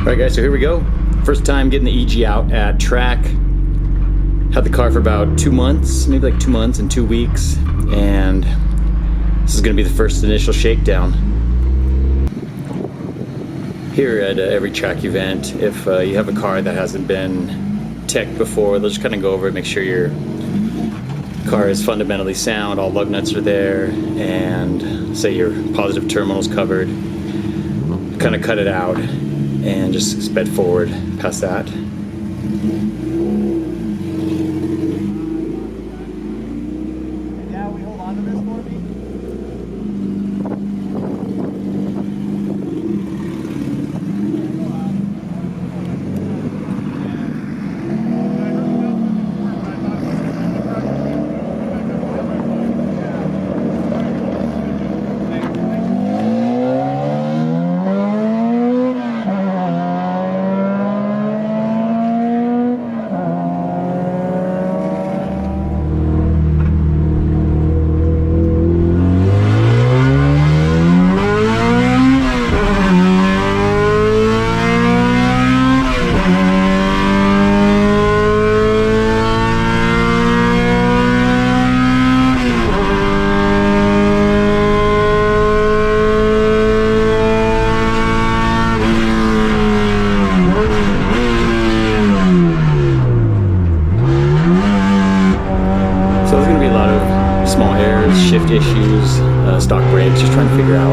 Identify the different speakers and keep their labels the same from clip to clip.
Speaker 1: Alright guys, so here we go. First time getting the EG out at track. Had the car for about 2 months, maybe like 2 months and 2 weeks, and this is going to be the first initial shakedown. Here at every track event, if you have a car that hasn't been teched before, they'll just kind of go over it, make sure your car is fundamentally sound, all lug nuts are there, and say your positive terminal's covered. Kind of cut it out and just sped forward past that.
Speaker 2: Yeah, we hold on to this for me.
Speaker 1: Shift issues, stock brakes, just trying to figure out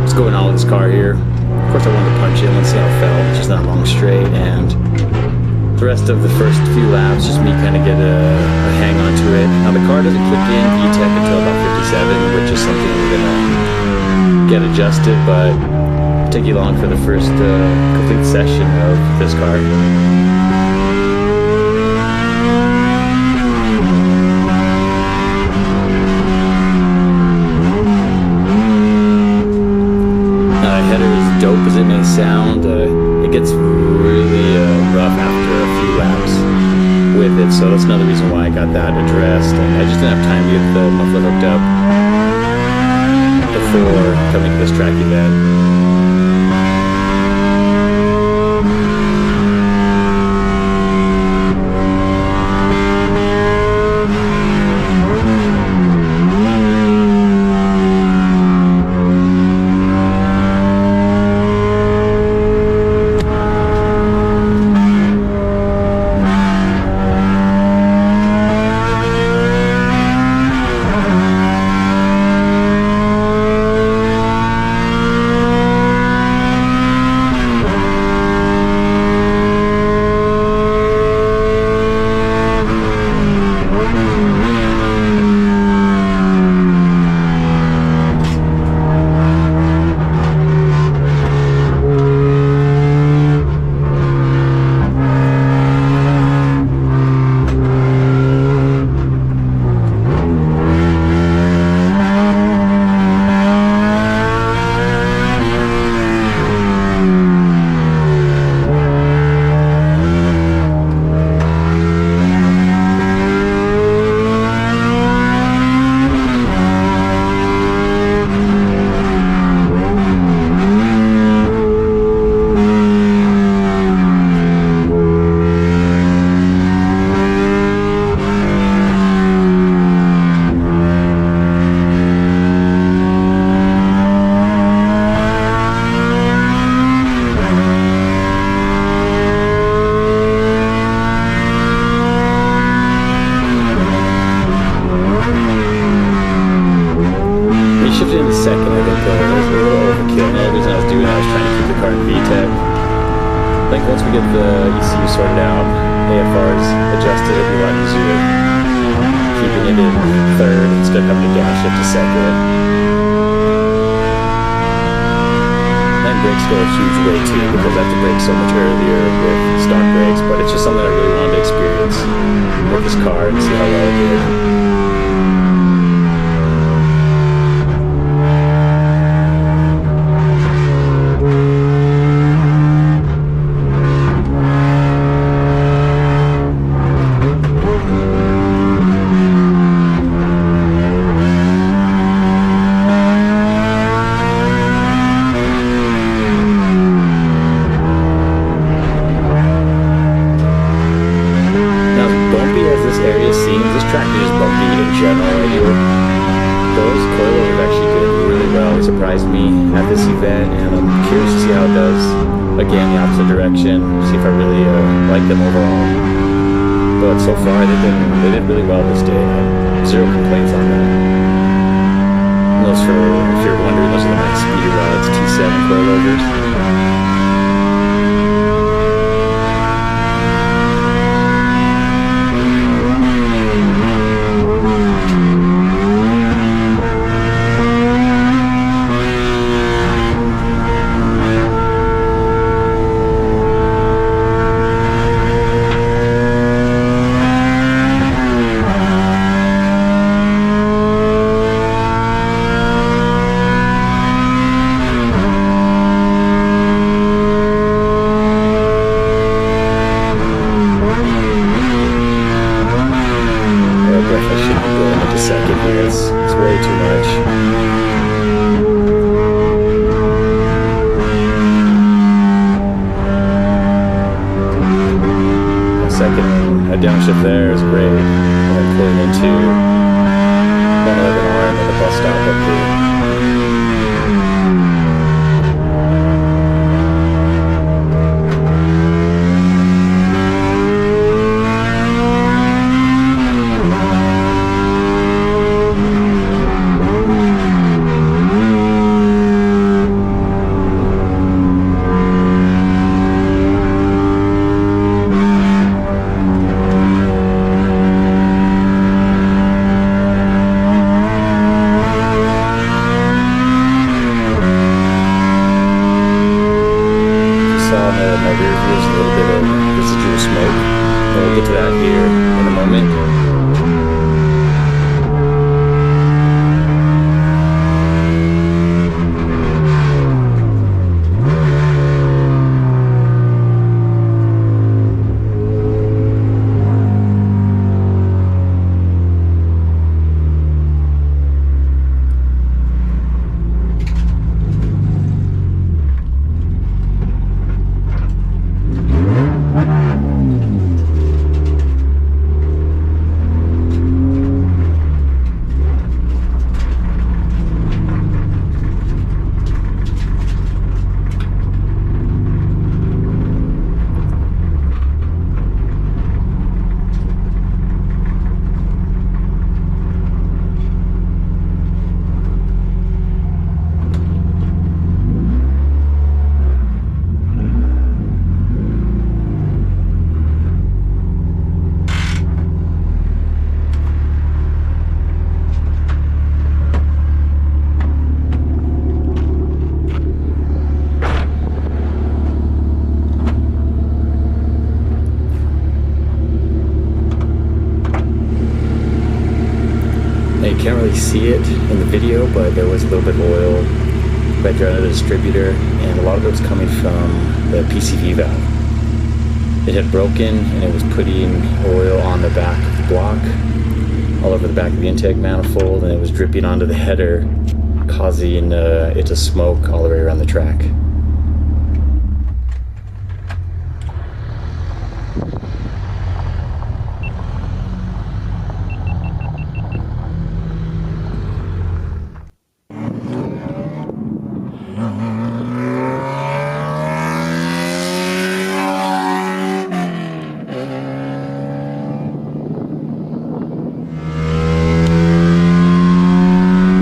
Speaker 1: what's going on with this car here. Of course I wanted to punch in, let's see how it felt. It's just not long straight, and the rest of the first few laps, just me kind of get a hang on to it. Now the car doesn't kick in VTEC until about 57, which is something we're going to get adjusted, but it'll take you long for the first complete session of this car. Dope as it may sound, it gets really rough after a few laps with it, so that's another reason why I got that addressed, and I just didn't have time to get the muffler hooked up before coming to this track event. I think once we get the ECU sorted out, AFR's adjusted, it'll be a lot easier keeping it in third instead of having to downshift to second. And brakes go a huge way too, because I have to brake so much earlier with stock brakes, but it's just something I really wanted to experience with this car and see how well it did. surprised me at this event, and I'm curious to see how it does. Again, the opposite direction, see if I really like them overall. But so far, they did really well this day. I have zero complaints on them. And those, if you're wondering, those are the Max Speed rods, T7 coilovers. Downshift there is great. And pulling into 111R and the bus stop up here. My rear view is a little bit of residual smoke. And we'll get to that here in a moment. You can't really see it in the video, but there was a little bit of oil right there under the distributor, and a lot of it was coming from the PCV valve. It had broken, and it was putting oil on the back of the block, all over the back of the intake manifold, and it was dripping onto the header, causing it to smoke all the way around the track.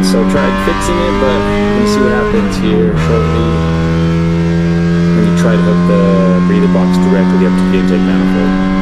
Speaker 1: So tried fixing it, but we're gonna see what happens here shortly when you try to hook the breather box directly up to the intake manifold.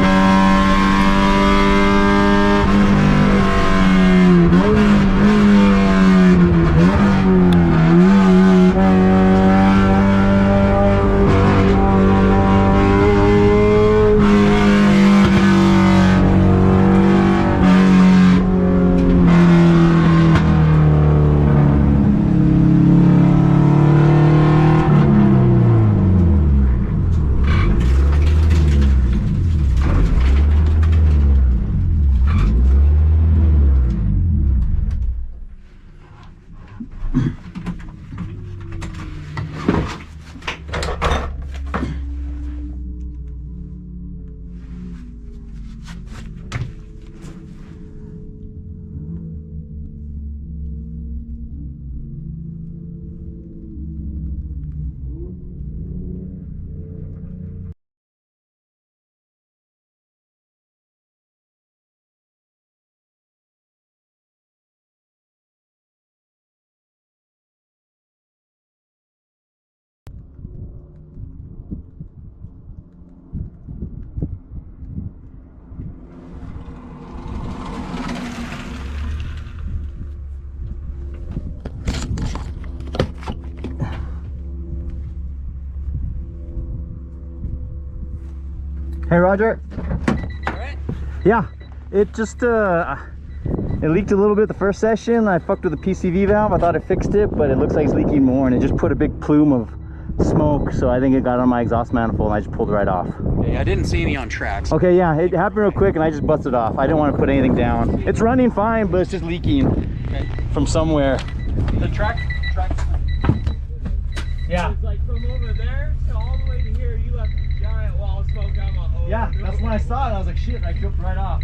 Speaker 1: Hey, Roger.
Speaker 2: All right.
Speaker 1: Yeah, it just it leaked a little bit the first session. I fucked with the PCV valve. I thought I fixed it, but it looks like it's leaking more, and it just put a big plume of smoke. So I think it got on my exhaust manifold, and I just pulled it right off.
Speaker 2: Okay, I didn't see any on tracks.
Speaker 1: Okay, yeah, it happened real quick, and I just busted off. I didn't want to put anything down. It's running fine, but it's just leaking from somewhere.
Speaker 2: The track.
Speaker 1: Yeah.
Speaker 3: It's like from over there to all the way to here, you left a giant wall of smoke. I'm like, oh,
Speaker 1: Yeah, that's when I saw it. I was like, shit, I jumped right off.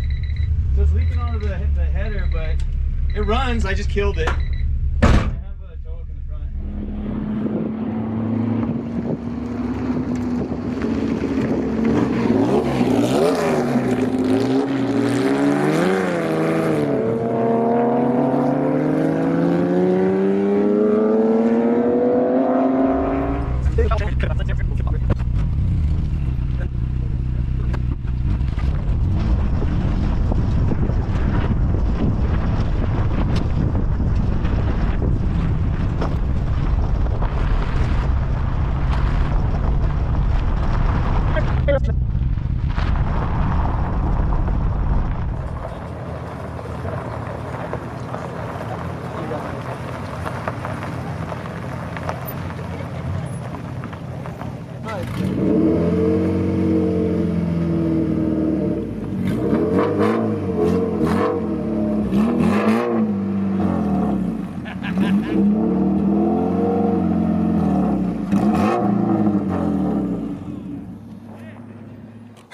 Speaker 1: So it's leaking onto the header, but it runs. I just killed it. I have a tow hook in the front.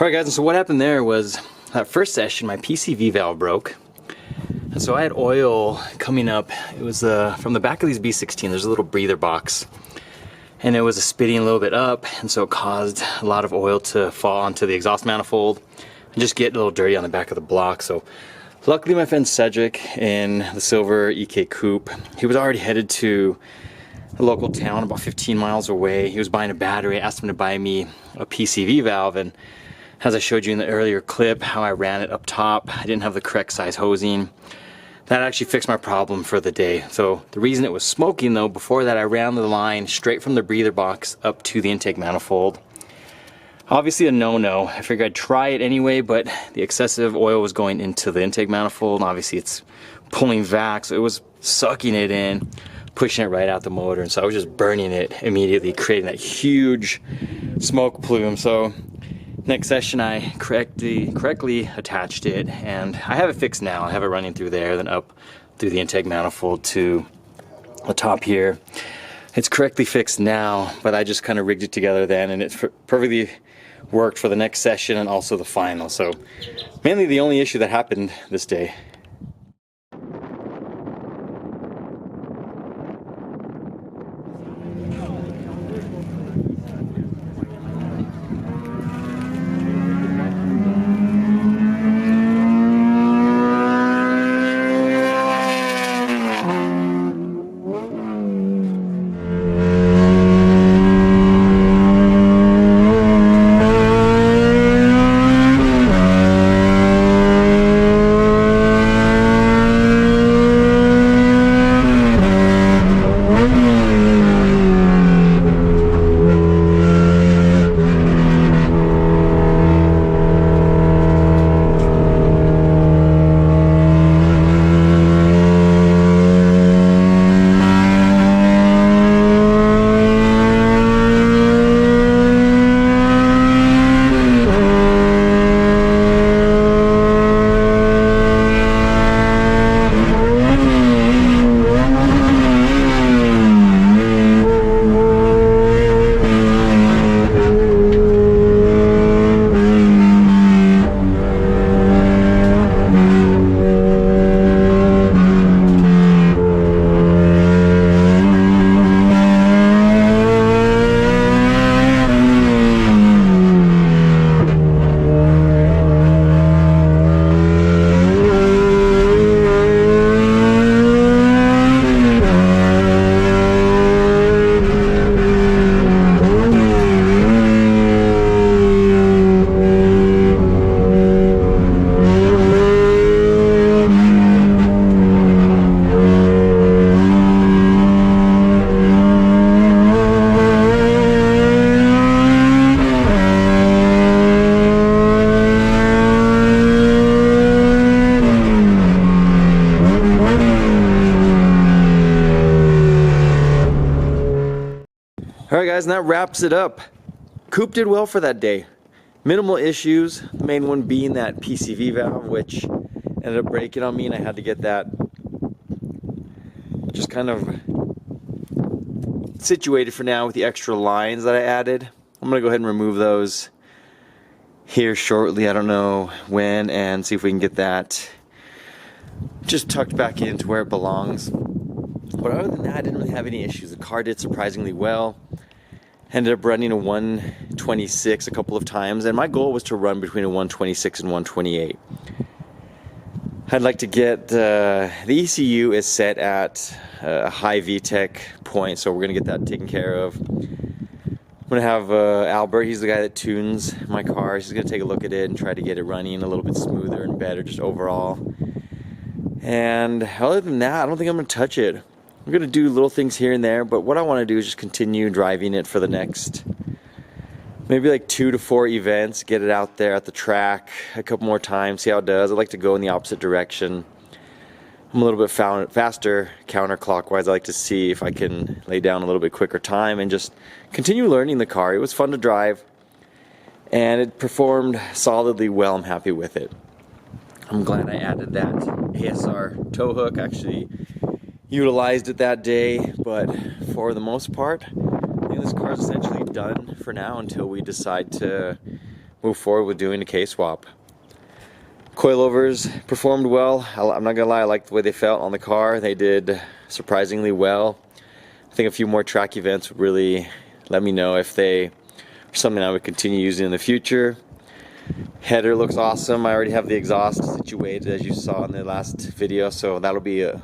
Speaker 4: Alright guys, and so what happened there was that first session my PCV valve broke, and so I had oil coming up. It was from the back of these B16, there's a little breather box, and it was spitting a little bit up, and so it caused a lot of oil to fall onto the exhaust manifold and just get a little dirty on the back of the block. So luckily my friend Cedric in the silver EK coupe, he was already headed to a local town about 15 miles away. He was buying a battery. I asked him to buy me a PCV valve, and as I showed you in the earlier clip how I ran it up top, I didn't have the correct size hosing. That actually fixed my problem for the day. So the reason it was smoking though, before that I ran the line straight from the breather box up to the intake manifold. Obviously a no-no. I figured I'd try it anyway, but the excessive oil was going into the intake manifold, and obviously it's pulling vac, so it was sucking it in, pushing it right out the motor, and so I was just burning it immediately, creating that huge smoke plume. So next session I correctly attached it, and I have it fixed now. I have it running through there, then up through the intake manifold to the top here. It's correctly fixed now, but I just kind of rigged it together then, and it perfectly worked for the next session and also the final. So mainly the only issue that happened this day. and that wraps it up. Coupe did well for that day. Minimal issues, the main one being that PCV valve, which ended up breaking on me, and I had to get that just kind of situated for now with the extra lines that I added. I'm gonna go ahead and remove those here shortly. I don't know when, and see if we can get that just tucked back into where it belongs. But other than that, I didn't really have any issues. The car did surprisingly well. Ended up running a 126 a couple of times, and my goal was to run between a 126 and 128. I'd like to get, the ECU is set at a high VTEC point, so we're going to get that taken care of. I'm going to have Albert, he's the guy that tunes my car. He's going to take a look at it and try to get it running a little bit smoother and better just overall. And other than that, I don't think I'm going to touch it. I'm going to do little things here and there, but what I want to do is just continue driving it for the next maybe like 2 to 4 events, get it out there at the track a couple more times, see how it does. I like to go in the opposite direction. I'm a little bit faster counterclockwise. I like to see if I can lay down a little bit quicker time and just continue learning the car. It was fun to drive, and it performed solidly well. I'm happy with it. I'm glad I added that ASR tow hook. Actually utilized it that day, but for the most part, I think this car is essentially done for now until we decide to move forward with doing a K-swap. Coilovers performed well. I'm not gonna lie, I liked the way they felt on the car. They did surprisingly well. I think a few more track events would really let me know if they are something I would continue using in the future. Header looks awesome. I already have the exhaust situated, as you saw in the last video, so that'll be a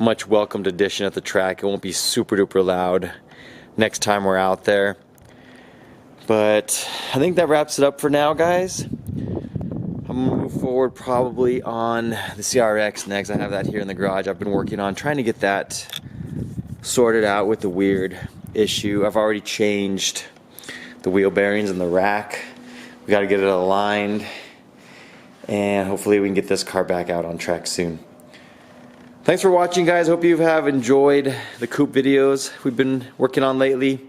Speaker 4: much welcomed addition at the track. It won't be super duper loud next time we're out there. But I think that wraps it up for now, guys. I'm gonna move forward probably on the CRX next. I have that here in the garage. I've been working on trying to get that sorted out with the weird issue. I've already changed the wheel bearings in the rack. We got to get it aligned, and hopefully we can get this car back out on track soon. Thanks for watching, guys. Hope you have enjoyed the coupe videos we've been working on lately.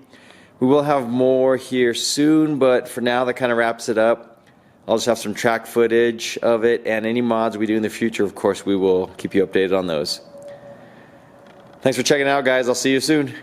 Speaker 4: We will have more here soon, but for now that kind of wraps it up. I'll just have some track footage of it, and any mods we do in the future, of course, we will keep you updated on those. Thanks for checking it out, guys. I'll see you soon.